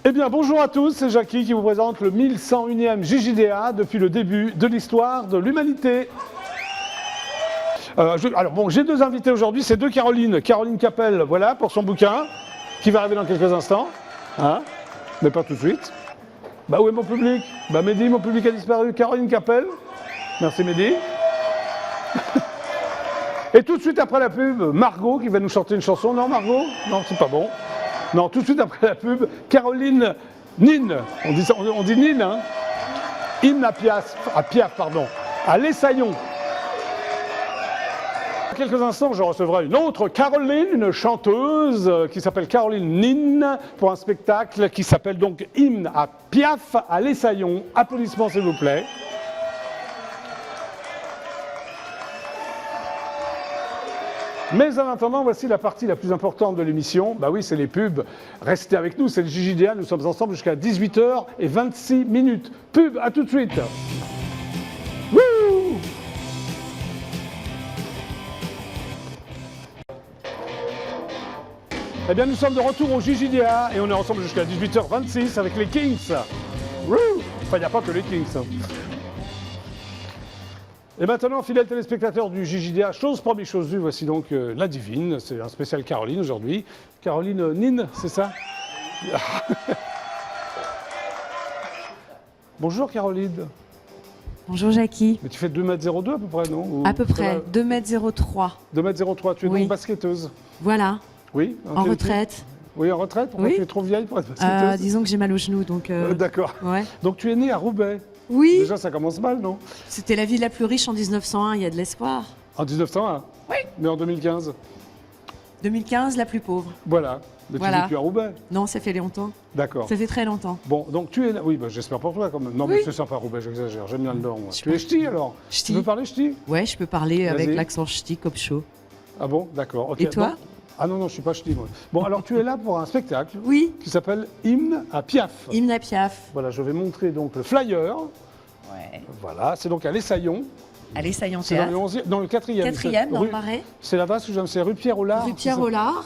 Eh bien, bonjour à tous, c'est Jackie qui vous présente le 1101e JJDA depuis le début de l'histoire de l'humanité. Alors bon, j'ai deux invités aujourd'hui, c'est deux Caroline. Caroline Capel, voilà, pour son bouquin, qui va arriver dans quelques instants, hein, mais pas tout de suite. Bah où est mon public? Bah Mehdi, mon public a disparu. Caroline Capel, merci Mehdi. Et tout de suite après la pub, Margot qui va nous chanter une chanson. Non Margot? Non, c'est pas bon. Non, tout de suite après la pub, Caroline Nin, on dit Nin, hein. Hymne à Piaf, pardon, à l'Essaillon. Dans quelques instants, je recevrai une autre Caroline, une chanteuse qui s'appelle Caroline Nin, pour un spectacle qui s'appelle donc Hymne à Piaf à l'Essaillon. Applaudissements s'il vous plaît. Mais en attendant, voici la partie la plus importante de l'émission. Bah oui, c'est les pubs. Restez avec nous, c'est le JJDA. Nous sommes ensemble jusqu'à 18h26. Pub, à tout de suite. Wouh! Eh bien, nous sommes de retour au JJDA et on est ensemble jusqu'à 18h26 avec les Kings. Wouh! Enfin, il n'y a pas que les Kings. Et maintenant, fidèles téléspectateurs du JJDA, chose promis, chose due, voici donc la divine. C'est un spécial Caroline aujourd'hui. Caroline Nin, c'est ça? Bonjour Caroline. Bonjour Jackie. Mais tu fais 2,02 m à peu près, non? Ou à peu près, 2,03 m. 2,03 m, tu es donc basketteuse? Voilà. Oui. En retraite. Oui, en retraite? Pourquoi tu es trop vieille pour être basketteuse? Disons que j'ai mal aux genoux, donc... D'accord. Ouais. Donc tu es née à Roubaix? Oui. Déjà, ça commence mal, non? C'était la ville la plus riche en 1901, il y a de l'espoir. En 1901? Oui. Mais en 2015? 2015, la plus pauvre. Voilà. Mais tu vis plus à Roubaix? Non, ça fait longtemps. D'accord. Ça fait très longtemps. Bon, donc tu es là. Oui, bah, j'espère pour toi quand même. Non, mais c'est sympa Roubaix, j'exagère. J'aime bien le Nord, moi. Tu es ch'ti alors? Ch'ti. Tu peux parler ch'ti? Ouais, je peux parler avec l'accent ch'ti comme chaud. Ah bon? D'accord. Okay. Et toi? Bon. Ah non, non, je suis pas ch'ti, moi. Bon, alors tu es là pour un spectacle qui s'appelle Hymne à Piaf. Hymne à Piaf. Voilà, je vais montrer donc le flyer. Ouais. Voilà, c'est donc à l'Essaillon. À l'Essaillon C'est dans le 4e. 4e, dans le Marais. C'est là-bas, c'est rue Pierre-Aulard. Rue Pierre-Aulard,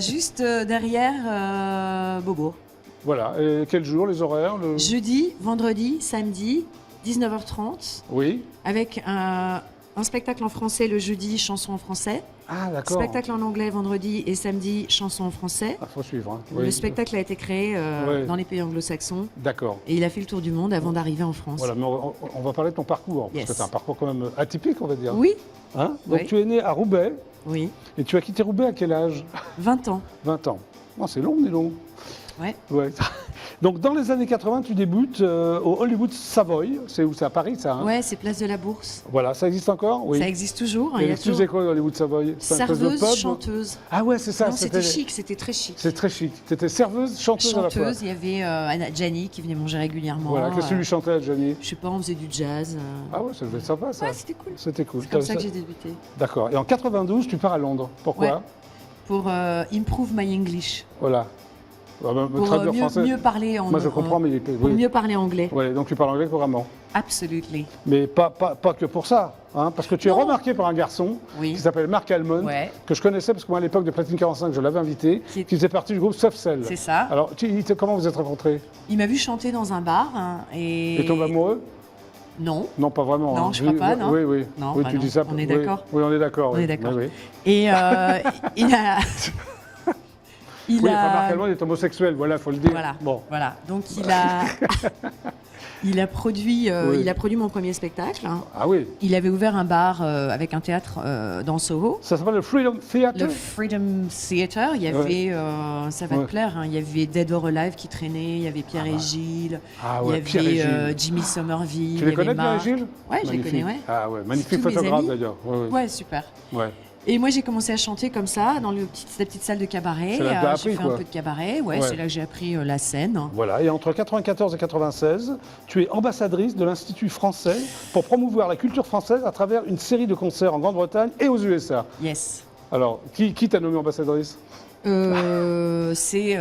juste derrière Beaubourg. Voilà, et quel jour, les horaires? Jeudi, vendredi, samedi, 19h30. Oui. Avec un spectacle en français le jeudi, chanson en français. Ah, d'accord. Spectacle en anglais vendredi et samedi, chanson en français. Ah, faut suivre. Hein. Le spectacle a été créé dans les pays anglo-saxons. D'accord. Et il a fait le tour du monde avant d'arriver en France. Voilà, mais on va parler de ton parcours, parce que c'est un parcours quand même atypique, on va dire. Oui. Hein? Donc tu es né à Roubaix. Oui. Et tu as quitté Roubaix à quel âge? 20 ans. 20 ans. Oh, c'est long, mais long. Ouais. Ouais. Donc dans les années 80, tu débutes au Hollywood Savoy. C'est où? C'est à Paris, ça? Hein? Ouais, c'est place de la Bourse. Voilà, ça existe encore? Oui. Ça existe toujours. Et tu faisais quoi au Hollywood Savoy? Serveuse, chanteuse. Ah ouais, c'est ça. Non, c'était chic, c'était très chic. C'est très chic. Tu étais serveuse, chanteuse à la fois. Il y avait Anna Gianni qui venait manger régulièrement. Voilà, qu'est-ce que tu lui chantais à Gianni? Je sais pas, on faisait du jazz. Ah ouais, ça devait être sympa ça. Ouais, c'était cool. C'était cool. C'est comme ça que j'ai débuté. D'accord. Et en 92, tu pars à Londres. Pourquoi? Ouais. Pour Improve My English. Voilà. Pour mieux parler Moi, je comprends, mais pour mieux parler anglais. Oui, donc tu parles anglais couramment. Absolument. Mais pas que pour ça, hein, parce que tu es remarqué par un garçon qui s'appelle Marc Almond, que je connaissais parce que moi à l'époque de Platine 45, je l'avais invité, qui faisait partie du groupe Soft Cell. C'est ça. Alors, comment vous êtes rencontrés? Il m'a vu chanter dans un bar et... Et tombé amoureux? Non. Non, pas vraiment. Non, hein. je crois pas, non. Oui, oui. Non, oui, bah tu non. dis ça. On est d'accord. Oui, on est d'accord. On est d'accord. Oui, oui. Et il a... Marc Almond est homosexuel, voilà, faut le dire. Voilà. Bon. Voilà. Donc il a produit mon premier spectacle. Hein. Ah oui. Il avait ouvert un bar avec un théâtre dans Soho. Ça s'appelle le Freedom Theatre. Le Freedom Theatre. Il y avait, ça va te plaire, hein, il y avait Dead or Alive qui traînait, il y avait Pierre et Gilles, il y avait Jimmy Somerville. Tu les connais, Pierre et Gilles? Ouais, je les connais, ouais. Ah ouais, magnifique photographe d'ailleurs. Ouais, super. Ouais. Et moi, j'ai commencé à chanter comme ça, dans la petite salle de cabaret. J'ai fait un peu de cabaret, c'est là que j'ai appris la scène. Voilà, et entre 94 et 96, tu es ambassadrice de l'Institut français pour promouvoir la culture française à travers une série de concerts en Grande-Bretagne et aux USA. Yes. Alors, qui t'a nommé ambassadrice? C'est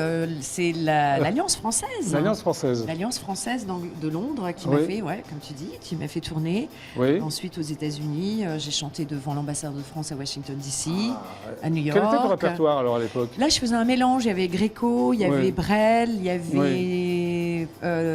l'Alliance française. L'Alliance française. L'Alliance française de Londres qui m'a fait, comme tu dis, qui m'a fait tourner. Oui. Ensuite, aux États-Unis, j'ai chanté devant l'ambassadeur de France à Washington DC, à New York. Quel était ton répertoire alors à l'époque? Là, je faisais un mélange. Il y avait Gréco, il y avait Brel, il y avait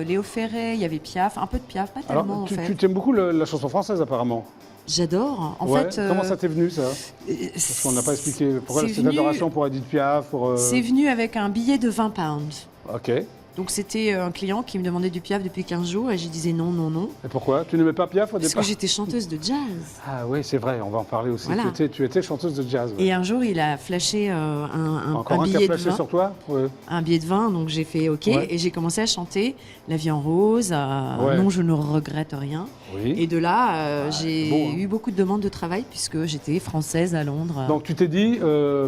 Léo Ferré, il y avait Piaf, un peu de Piaf, pas tellement alors, en fait. Tu aimes beaucoup la chanson française apparemment? J'adore. En fait, comment ça t'est venu ça? Parce qu'on n'a pas expliqué pourquoi cette adoration pour Edith Piaf. C'est venu avec un billet de 20 pounds. Ok. Donc c'était un client qui me demandait du Piaf depuis 15 jours et je disais non, non, non. Et pourquoi? Tu n'aimais pas Piaf au départ? Parce que j'étais chanteuse de jazz. Ah oui, c'est vrai, on va en parler aussi. Voilà. Tu étais chanteuse de jazz. Ouais. Et un jour, il a flashé un billet de vin. Sur toi? Ouais. Un billet de vin, donc j'ai fait OK. Ouais. Et j'ai commencé à chanter La vie en rose, Non, je ne regrette rien. Oui. Et de là, j'ai eu beaucoup de demandes de travail puisque j'étais française à Londres. Donc tu t'es dit,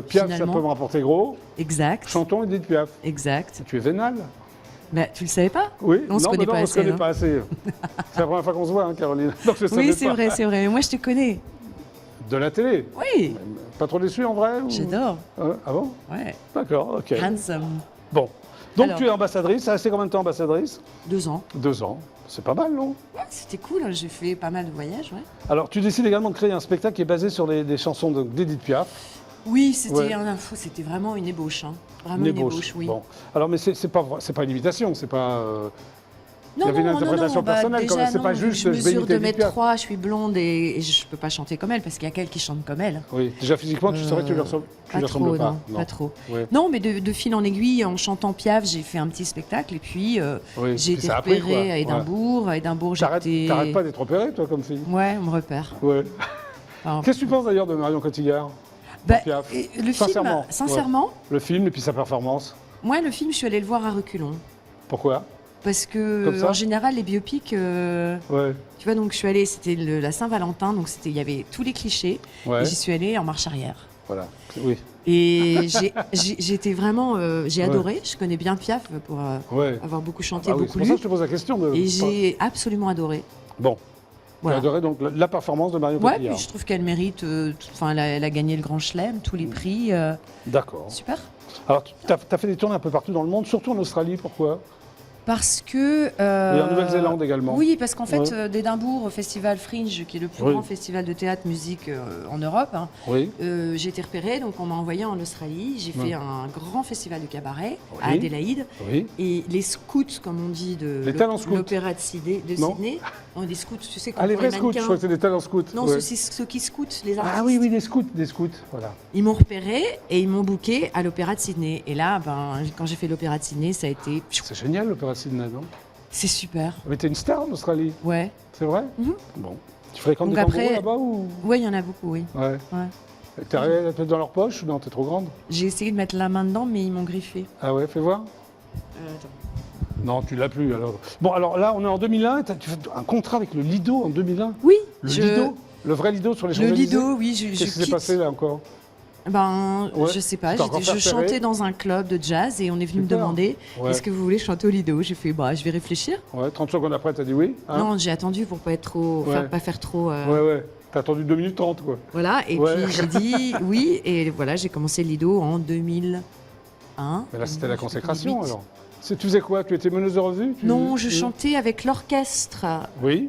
Piaf, Finalement, ça peut me rapporter gros. Exact. Chantons Edith Piaf. Exact. Tu es vénale? Bah, tu le savais pas? Oui, on se connaît pas assez. On se connaît pas assez. C'est la première fois qu'on se voit, hein, Caroline. Donc, je oui, c'est vrai, c'est vrai. Moi, je te connais. De la télé? Oui. Pas trop déçu en vrai? J'adore. Ah bon? Ouais. D'accord, ok. Handsome. Bon. Donc Alors, tu es ambassadrice. Ça a resté combien de temps ambassadrice? 2 ans. 2 ans. C'est pas mal, non? Ouais, c'était cool. J'ai fait pas mal de voyages, ouais. Alors tu décides également de créer un spectacle qui est basé sur des chansons d'Edith Piaf. Oui, c'était vraiment une ébauche. Hein. Vraiment une ébauche, oui. Bon. Alors, mais c'est pas une imitation, c'est pas. Non, il y avait une interprétation personnelle, déjà, c'est pas juste. Je mesure vais 2,3 m, je suis blonde et je peux pas chanter comme elle parce qu'il y a qu'elle qui chante comme elle. Oui, déjà physiquement, tu saurais que tu lui ressembles pas. Non, pas trop. Oui. Non, mais de fil en aiguille, en chantant Piaf, j'ai fait un petit spectacle et puis j'ai été repérée à Édimbourg. À Édimbourg, j'étais. T'arrêtes pas d'être repérée, toi, comme fille? Ouais, on me repère. Ouais. Qu'est-ce que tu penses d'ailleurs de Marion Cotillard? Le film, sincèrement. Le film et puis sa performance. Moi, le film, je suis allée le voir à reculons. Pourquoi? Parce que, en général, les biopics, tu vois, donc je suis allée, c'était la Saint-Valentin, donc il y avait tous les clichés, et j'y suis allée en marche arrière. Voilà, oui. Et j'étais vraiment, j'ai adoré, je connais bien Piaf pour avoir beaucoup chanté, beaucoup lu. C'est pour ça que je te pose la question. Et j'ai absolument adoré. Bon. Voilà. Tu as adoré donc la performance de Marion Cotillard. Ouais, puis je trouve qu'elle mérite, elle a gagné le Grand Chelem, tous les prix. D'accord. Super. Alors, tu as fait des tournées un peu partout dans le monde, surtout en Australie, pourquoi? Parce que... et en Nouvelle-Zélande également. Oui, parce qu'en fait, d'Édimbourg au Festival Fringe, qui est le plus grand festival de théâtre musique en Europe, j'ai été repérée, donc on m'a envoyée en Australie. J'ai fait un grand festival de cabaret à Adélaïde. Et les scouts, comme on dit, de l'opéra de Sydney. Non, des scouts, tu sais, comme les vrais scouts, je crois que c'est des talents scouts. Non, ceux qui scoutent, les artistes. Ah oui, des scouts, voilà. Ils m'ont repéré et ils m'ont booké à l'opéra de Sydney. Et là, quand j'ai fait l'opéra de Sydney, ça a été... C'est génial, l'opéra de Sydney, non? C'est super. Mais t'es une star en Australie? Ouais. C'est vrai? Bon. Tu fréquentes des kangourous là-bas ou... Oui, il y en a beaucoup, oui. Ouais. T'es arrivé à la tête dans leur poche ou non? T'es trop grande? J'ai essayé de mettre la main dedans, mais ils m'ont griffé. Ah ouais, fais voir. Attends. Non, tu l'as plus alors. Bon, alors là, on est en 2001. Tu fais un contrat avec le Lido en 2001? Oui. Lido? Le vrai Lido sur les Champs-Élysées? Le Lido, oui. Qu'est-ce qui s'est passé là encore? Je sais pas, je chantais dans un club de jazz et on est venu me demander est-ce que vous voulez chanter au Lido? J'ai fait je vais réfléchir. Ouais, 30 secondes après, t'as dit oui? Hein? Non, j'ai attendu pour pas être trop, pas faire trop. Ouais. T'as attendu 2 minutes 30 quoi. Voilà, et puis j'ai dit oui, et voilà, j'ai commencé le Lido en 2001. Mais là, c'était la consécration 2008. Alors. Tu faisais quoi? Tu étais meneuse de revue? Non, je chantais avec l'orchestre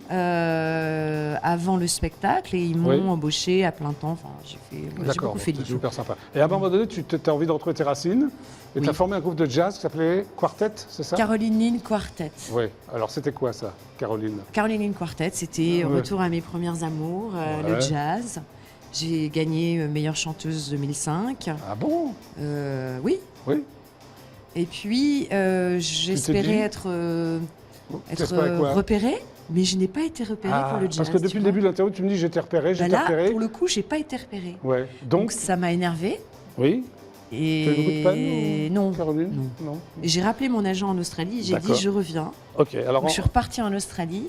avant le spectacle et ils m'ont embauché à plein temps. Enfin, j'ai beaucoup fait c'est super sympa. Et à un moment donné, tu as envie de retrouver tes racines et tu as formé un groupe de jazz qui s'appelait Quartet, c'est ça? Caroline Lynn Quartet. Oui. Alors, c'était quoi ça, Caroline? Caroline Lynn Quartet, c'était retour à mes premières amours, le jazz. J'ai gagné meilleure chanteuse 2005. Ah bon? Oui. Oui. Et puis, j'espérais être repérée, mais je n'ai pas été repérée pour le jazz. Parce que depuis le début de l'interview, tu me dis j'étais repérée, repérée. Pour le coup, je n'ai pas été repérée. Ouais. Donc ça m'a énervée. Oui. Et... Tu as eu beaucoup de peine non. Caroline? Non. J'ai rappelé mon agent en Australie et j'ai dit je reviens. Ok. Alors, je suis repartie en Australie.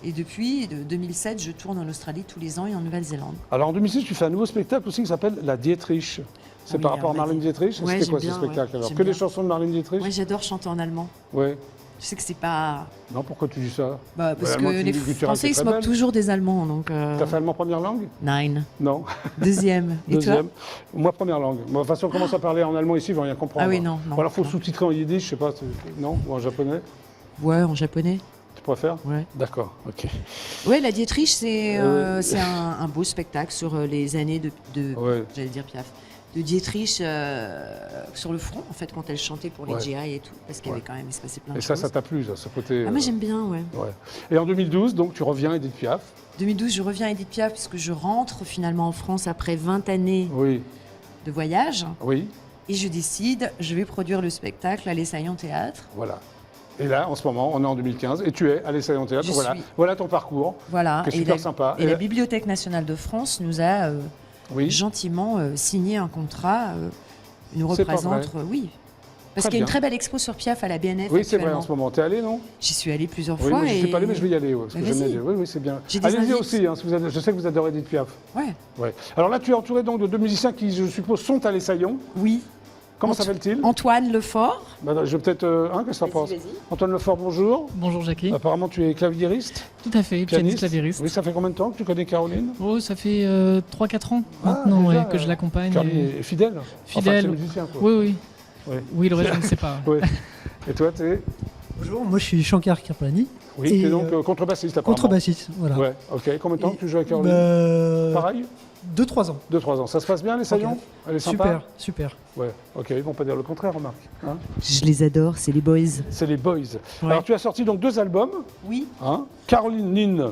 Et depuis 2007, je tourne en Australie tous les ans et en Nouvelle-Zélande. Alors en 2006, tu fais un nouveau spectacle aussi qui s'appelle La Dietrich. C'est par rapport à Marlène Dietrich? C'était quoi ce spectacle alors? Que des chansons de Marlène Dietrich? Oui, j'adore chanter en allemand. Ouais. Je sais que c'est pas... Non, pourquoi tu dis ça? Parce Vraiment, que tu les dis que tu Français, ils restes se très moquent belle. toujours des Allemands. Donc, T'as fait allemand première langue? Nine. Non. Deuxième. Et Deuxième. toi? Moi, première langue. Moi, de toute façon, on commence à parler en allemand ici, ils vont rien comprendre. Ah oui, non. Ou alors, il faut sous-titrer en yiddish, je sais pas, non? Ou en japonais? Ouais, en japonais. Tu préfères? Ouais. D'accord, ok. Ouais, La Dietrich, c'est un beau spectacle sur les années de j'allais dire Piaf, de Dietrich sur le front, en fait, quand elle chantait pour les GI et tout, parce qu'il y avait quand même, il se passait plein de choses. Et ça t'a plu, ça, ce côté... Ah, moi, j'aime bien, ouais. Et en 2012, donc, tu reviens Edith Piaf. 2012, je reviens à Edith Piaf, puisque je rentre finalement en France après 20 années de voyage. Oui. Et je décide, je vais produire le spectacle à l'Essaillant Théâtre. Voilà. Et là, en ce moment, on est en 2015, et tu es à l'Essaillant Théâtre. Voilà ton parcours. Voilà. Qui est super sympa. Et la Bibliothèque nationale de France nous a gentiment signé un contrat. Nous représente, oui. Parce qu'il y a une très belle expo sur Piaf à la BNF. Oui, c'est vrai, en ce moment. T'es allé, non? J'y suis allée plusieurs fois. Moi, je ne suis pas allé, mais je vais y aller. Parce que j'aime bien. Oui, c'est bien. Allez-y aussi, hein, je sais que vous adorez Edith Piaf. Ouais. Alors là, tu es entouré donc de deux musiciens qui, je suppose, sont à l'Essaillant. Oui. Comment s'appelle-t-il? Antoine Lefort. Je vais peut-être... qu'est-ce que ça pense? Antoine Lefort, bonjour. Bonjour Jackie. Apparemment, tu es claviériste? Tout à fait, pianiste claviériste. Oui, ça fait combien de temps que tu connais Caroline? Oh, ça fait 3-4 ans maintenant que je l'accompagne. Caroline est fidèle? Fidèle. Enfin, musicien, quoi. Oui. Oui, le reste, je ne sais pas. Oui. Et toi, tu es? Bonjour, moi je suis Shankar Kirpalani. Oui, tu es donc contrebassiste apparemment. Contrebassiste, voilà. Ouais, ok. Combien de temps que tu joues avec Caroline? Pareil? 2-3 ans. 2-3 ans. Ça se passe bien, l'Essaillant? Elle est sympa? Super. Ouais, ok. Ils vont pas dire le contraire, remarque. Hein? Je les adore, c'est les boys. C'est les boys. Ouais. Alors, tu as sorti donc 2 albums. Oui. Hein? Caroline Nin,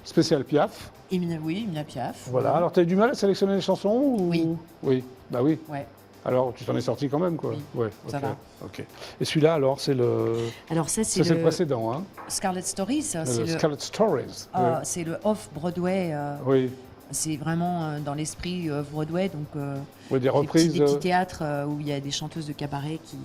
spécial Piaf. Mina Piaf. Voilà. Alors, tu as eu du mal à sélectionner les chansons ou... Oui. Oui, bah oui. Ouais. Alors, tu t'en es sorti quand même, quoi. Oui, ouais, ça va. Ok. Et celui-là, alors, c'est le... Alors ça, c'est le précédent, hein. Scarlet Stories. Scarlet Stories. C'est le off-Broadway. Oui. C'est vraiment dans l'esprit Broadway, donc des reprises. Des petits théâtres où il y a des chanteuses de cabaret qui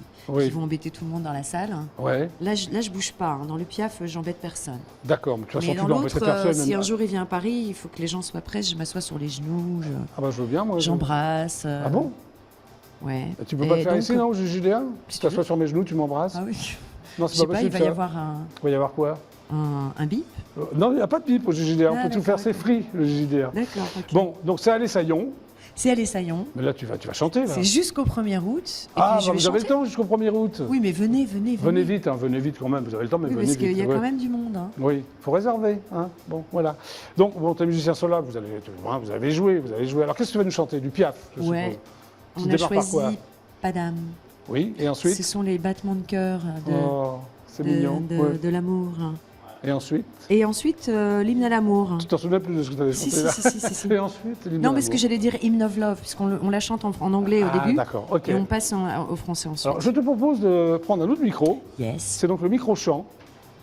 vont embêter tout le monde dans la salle. Ouais. Là, je bouge pas. Hein. Dans le Piaf, j'embête personne. D'accord, mais de toute façon, tu dois embêter personne. Si un jour il vient à Paris, il faut que les gens soient prêts. Je m'assois sur les genoux. Je veux bien, moi. J'embrasse. Ah bon? Ouais. Et tu peux pas le faire ici, non, au JJDA? Tu t'assois sur mes genoux, tu m'embrasses? Ah oui. Non, c'est pas possible. Il va y avoir un. Il va y avoir quoi? Un bip? Non, il n'y a pas de bip au JJDA. On peut tout faire, c'est free, le JJDA. D'accord. Okay. Bon, donc c'est à l'Essaillant. C'est à l'Essaillant. Mais là, tu vas chanter, là. C'est jusqu'au 1er août. Vous avez le temps jusqu'au 1er août? Oui, mais venez. Venez vite, hein, venez vite quand même. Vous avez le temps, mais venez vite. Parce qu'il y a quand même du monde. Hein. Oui, il faut réserver. Hein. Bon, voilà. Donc, tes musiciens sont là, vous avez joué. Alors, qu'est-ce que tu vas nous chanter? Du Piaf, je suppose. On a choisi Padam. Oui, et ensuite? Ce sont les battements de cœur de l'amour. Et ensuite? Et ensuite, l'hymne à l'amour. Tu t'en souviens plus de ce que tu avais chanté là? Si. Et ensuite, l'hymne à l'amour. Non, parce que j'allais dire Hymn of Love, puisqu'on la chante en anglais au début. D'accord, ok. Et on passe au français ensuite. Alors, je te propose de prendre un autre micro. Yes. C'est donc le micro-chant.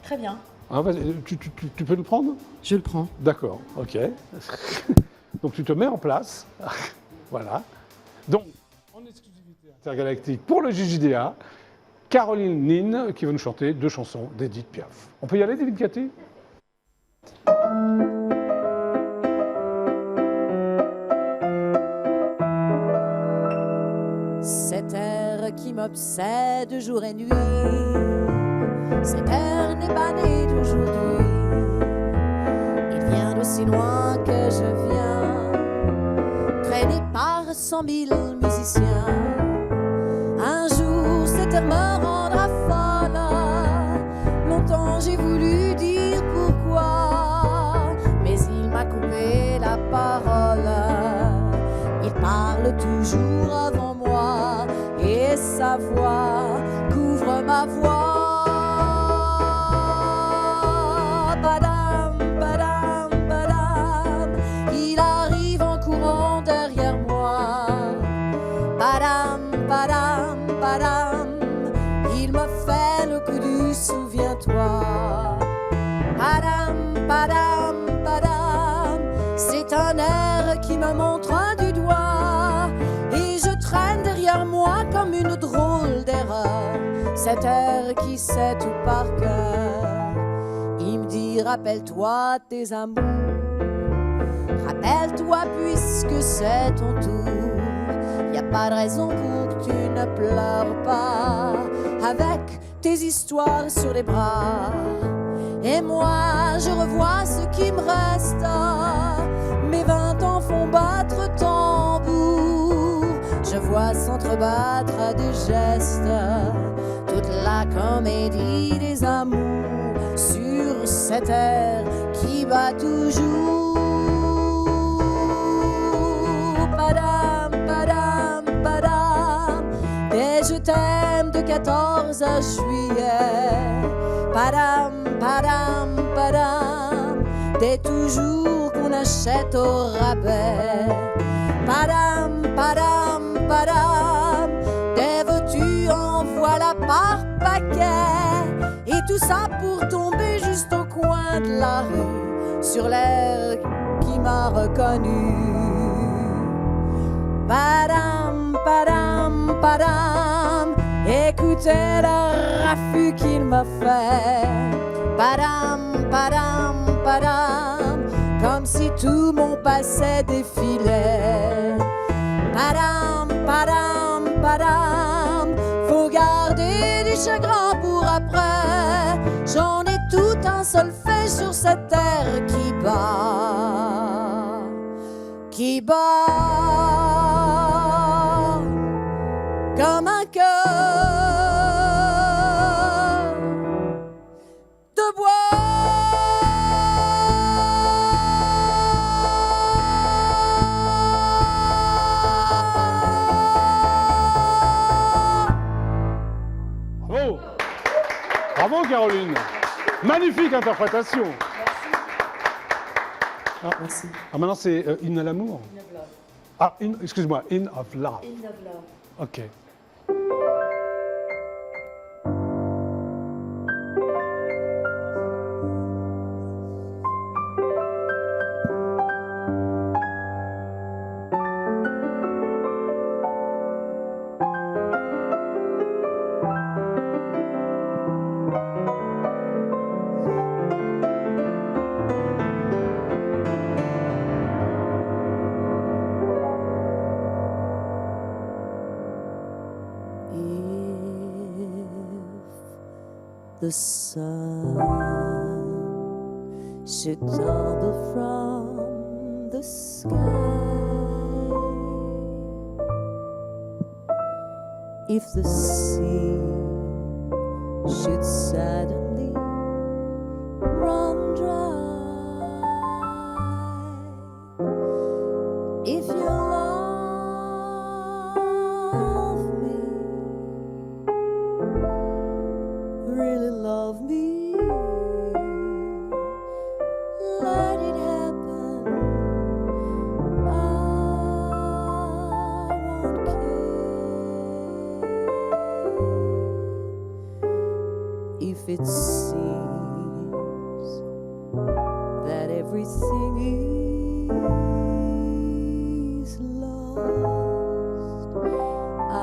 Très bien. Ah, tu peux le prendre? Je le prends. D'accord, ok. Donc, tu te mets en place. Voilà. Donc, en exclusivité intergalactique pour le JJDA, Caroline Nin qui va nous chanter 2 chansons d'Edith Piaf. On peut y aller, David Cathy? Cet air qui m'obsède jour et nuit, cet air n'est pas né d'aujourd'hui. Il vient d'aussi loin que je viens, traîné par 100 000 musiciens. Un jour cet air me rendra folle. Longtemps j'ai voulu dire pourquoi, mais il m'a coupé la parole. Il parle toujours avant moi et sa voix couvre ma voix. Padam, padam, padam, il arrive en courant derrière moi. Padam, padam, padam, il me fait le coup du souviens-toi. Padam, padam, padam, c'est un air qui me montre du doigt et je traîne derrière moi comme une drôle d'erreur. Cet air qui sait tout par cœur, il me dit rappelle-toi tes amours, rappelle-toi puisque c'est ton tour. Y a pas de raison pour que tu ne pleures pas. Avec tes histoires sur les bras. Et moi, je revois ce qui me reste. Mes 20 ans font battre tambour. Je vois s'entrebattre à des gestes toute la comédie des amours sur cette terre qui bat toujours. Padam, padam, padam. Et je t'aime de 14 à juillet. Padam, padam, padam. Dès toujours qu'on achète au rabais. Padam, padam, padam. Des veux-tu en voilà par paquet. Et tout ça pour tomber juste au coin de la rue sur l'air qui m'a reconnu. Padam, padam, padam. Écoutez le raffut qu'il m'a fait. Padam, padam, padam. Comme si tout mon passé défilait. Padam, padam, padam. Faut garder du chagrin pour après. J'en ai tout un solfège sur cette terre qui bat. Qui bat comme un cœur de bois. Bravo. Bravo Caroline. Magnifique interprétation. Merci. Ah, maintenant c'est In à l'amour. Ah, excuse-moi, In of Love. In of love. Ok. The sun should tumble from the sky. If the sea should suddenly run dry, if you love me, really love me, let it happen. I won't care if it seems that everything is lost. I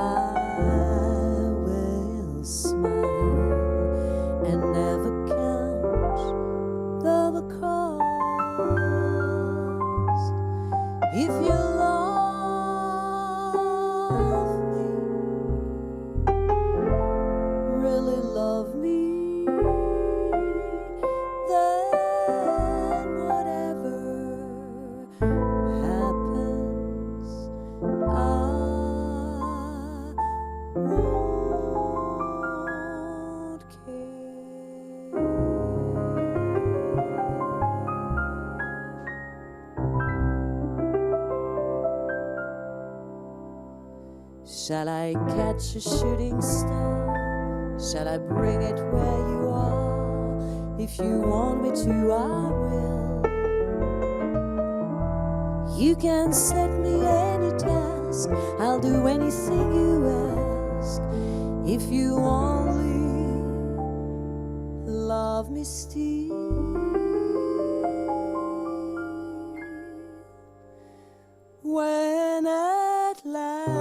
will smile and never count the cost. If you love me, really love me, then whatever happens, I won't care. Shall I catch a shooting star? Shall I bring it where you are? If you want me to, I will. You can set me any task, I'll do anything you ask. If you only love me still. When at last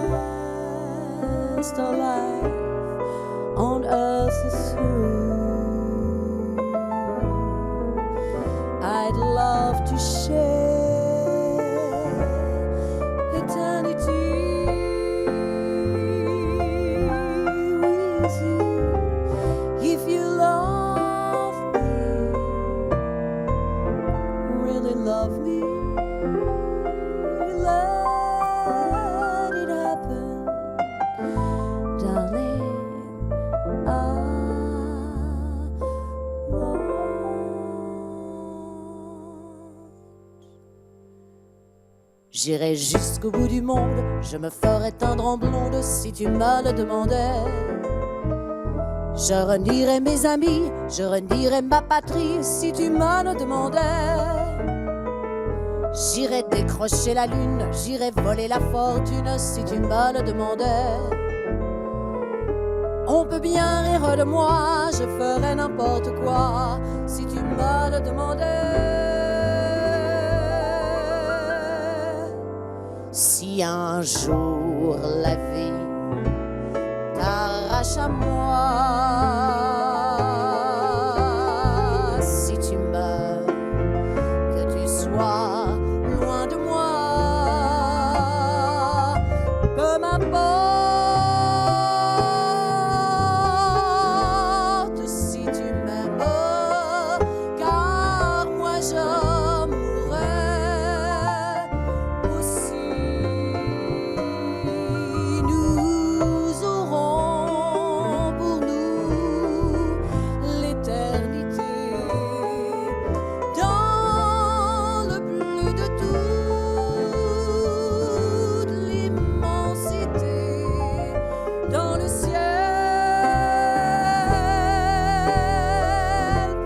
our life on earth is through, I'd love to share eternity with you. J'irai jusqu'au bout du monde, je me ferai teindre en blonde si tu me le demandais. Je renierai mes amis, je renierai ma patrie si tu me le demandais. J'irai décrocher la lune, j'irai voler la fortune si tu me le demandais. On peut bien rire de moi, je ferai n'importe quoi si tu me le demandais. Si un jour la vie t'arrache à moi, si tu meurs, que tu sois loin de moi, peu m'importe si tu m'aimes, car moi je mourrai aussi. Nous aurons pour nous l'éternité dans le plus de toute l'immensité, dans le ciel,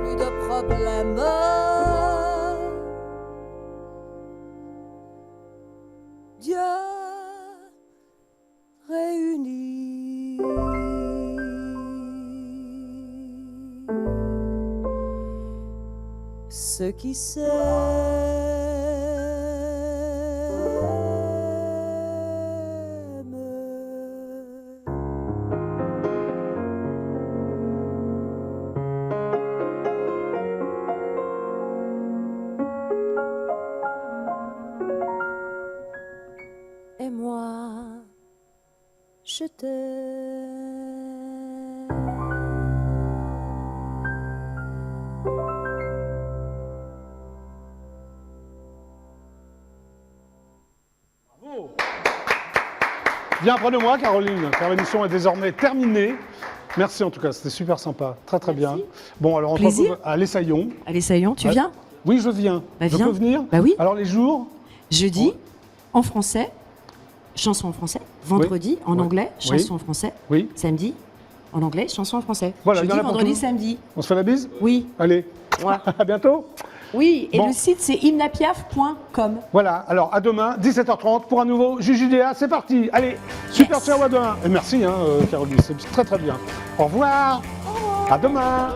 plus de problèmes. Dieu réunis. Ceux qui s'aiment. Et moi, je t'aime. Bravo. Bien, prenez-moi, Caroline, car l'émission est désormais terminée. Merci en tout cas, c'était super sympa, très très bien. Bon, alors on se Plaisir. retrouve à l'Essaillon. Allez, Saillon, tu Ouais. viens Oui, je viens. Bah, je viens. peux venir Bah oui. Alors les jours Jeudi, en français, chanson en français. Vendredi, en Oui. anglais, Oui. chanson en français. Oui. Samedi, en anglais, chanson en français. Voilà, il y en Jeudi, a pour vendredi, tout. samedi. On se fait la bise Oui. Allez, Voilà. à bientôt. Oui, et Bon. le site c'est hymnapiaf.com. Voilà, alors à demain, 17h30 pour un nouveau Jujudéa, c'est parti. Allez, super ciao à demain. Et merci Caroline, c'est très très bien. Au revoir. À demain.